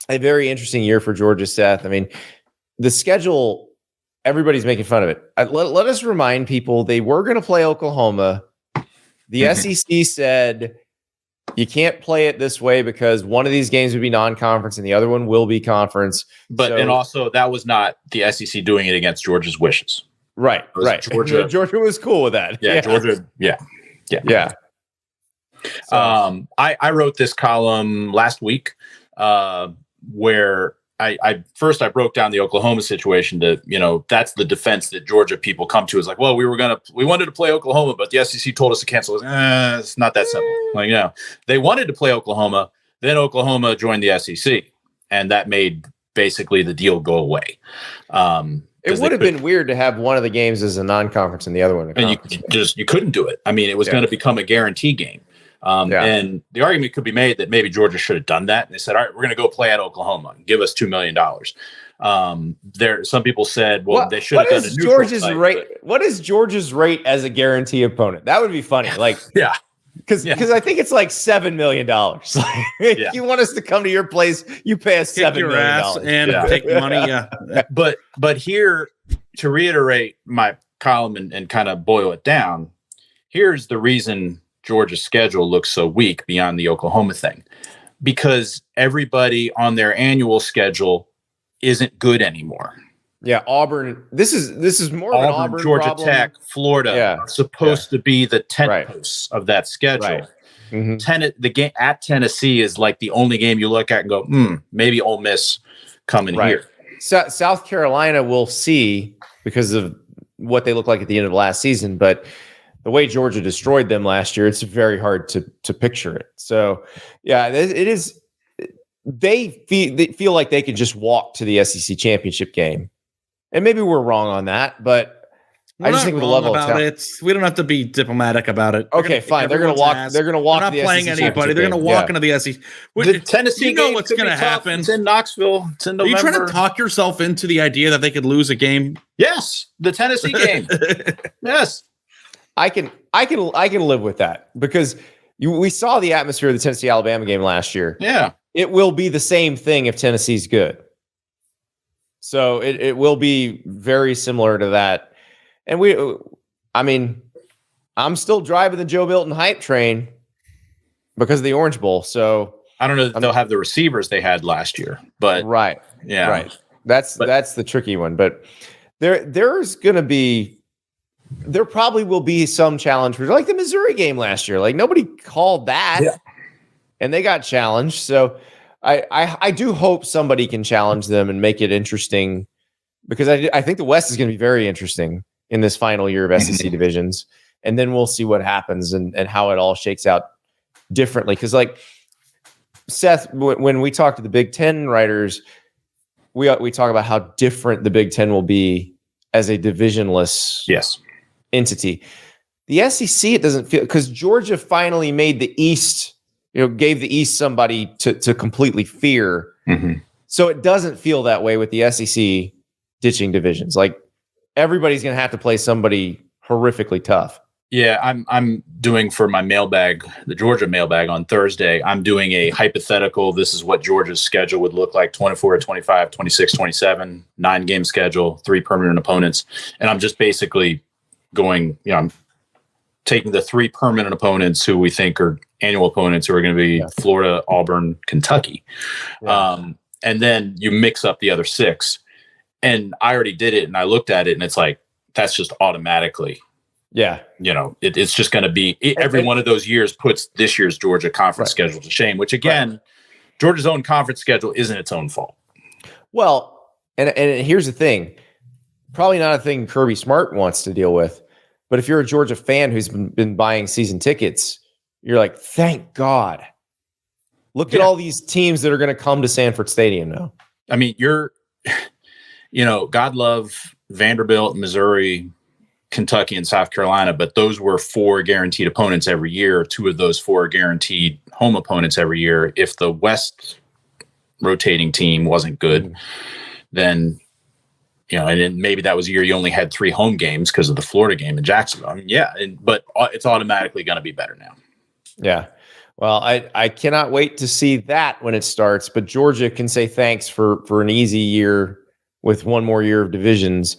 a very interesting year for Georgia, Seth. I mean, the schedule, everybody's making fun of it. Let us remind people they were going to play Oklahoma. The SEC said you can't play it this way because one of these games would be non-conference and the other one will be conference. But and also that was not the SEC doing it against Georgia's wishes. Right. Georgia was cool with that. Yeah. Georgia. Yeah. So. I wrote this column last week where I broke down the Oklahoma situation to, that's the defense that Georgia people come to is like, well, we wanted to play Oklahoma, but the SEC told us to cancel. It's not that simple. They wanted to play Oklahoma, then Oklahoma joined the SEC, and that made basically the deal go away. It would have been weird to have one of the games as a non-conference and the other one a conference. And you couldn't do it. I mean, it was going to become a guarantee game. And the argument could be made that maybe Georgia should have done that. And they said, all right, we're going to go play at Oklahoma. Give us $2 million. Some people said, well, they should have done a neutral Georgia's site, rate. What is Georgia's rate as a guarantee opponent? That would be funny. Like, yeah. Because I think it's like $7 million. If you want us to come to your place, you pay us $7 million and take money. Yeah. But here, to reiterate my column and kind of boil it down, here's the reason Georgia's schedule looks so weak beyond the Oklahoma thing, because everybody on their annual schedule isn't good anymore. Yeah, Auburn. This is more of an Auburn, Georgia problem. Tech, Florida are supposed to be the tent posts of that schedule. Right. Mm-hmm. The game at Tennessee is like the only game you look at and go, maybe Ole Miss coming here. South Carolina we'll see because of what they look like at the end of last season, but the way Georgia destroyed them last year, it's very hard to picture it. So, yeah, it is. They feel like they could just walk to the SEC championship game. And maybe we're wrong on that, but I just think with the level of talent, we don't have to be diplomatic about it. Okay, fine. They're going to walk. They're going to walk. They're not playing anybody. They're going to walk into the SEC. The Tennessee game, what's going to happen? It's in Knoxville. It's in November. Are you trying to talk yourself into the idea that they could lose a game? Yes, the Tennessee game. Yes, I can live with that because we saw the atmosphere of the Tennessee Alabama game last year. Yeah, it will be the same thing if Tennessee's good. So it will be very similar to that. And I'm still driving the Joe Milton hype train because of the Orange Bowl. So I don't know that they'll have the receivers they had last year, but right. That's the tricky one. But there probably will be some challenge for like the Missouri game last year. Like nobody called that, and they got challenged. So I do hope somebody can challenge them and make it interesting, because I think the West is going to be very interesting in this final year of SEC divisions, and then we'll see what happens and how it all shakes out differently. Because like Seth, when we talk to the Big Ten writers, we talk about how different the Big Ten will be as a divisionless entity. The SEC, it doesn't feel, because Georgia finally made the East. Gave the East somebody to completely fear. Mm-hmm. So it doesn't feel that way with the SEC ditching divisions. Like everybody's going to have to play somebody horrifically tough. Yeah, I'm doing for my mailbag, the Georgia mailbag on Thursday, I'm doing a hypothetical. This is what Georgia's schedule would look like: 24, 25, 26, 27, 9-game schedule, 3 permanent opponents. And I'm just basically going, I'm taking the 3 permanent opponents who we think are annual opponents, who are going to be Florida, Auburn, Kentucky. Yeah. And then you mix up the other 6. And I already did it, and I looked at it, and it's like, that's just automatically. Yeah. It's just going to be every one of those years puts this year's Georgia conference schedule to shame, which again, Georgia's own conference schedule isn't its own fault. Well, and here's the thing, probably not a thing Kirby Smart wants to deal with, but if you're a Georgia fan who's been buying season tickets, you're like, thank God. Look at all these teams that are going to come to Sanford Stadium now. I mean, God love Vanderbilt, Missouri, Kentucky, and South Carolina, but those were 4 guaranteed opponents every year. 2 of those 4 guaranteed home opponents every year. If the West rotating team wasn't good, then, and then maybe that was a year you only had 3 home games because of the Florida game in Jacksonville. I mean, but it's automatically going to be better now. Yeah. Well, I cannot wait to see that when it starts. But Georgia can say thanks for an easy year with one more year of divisions.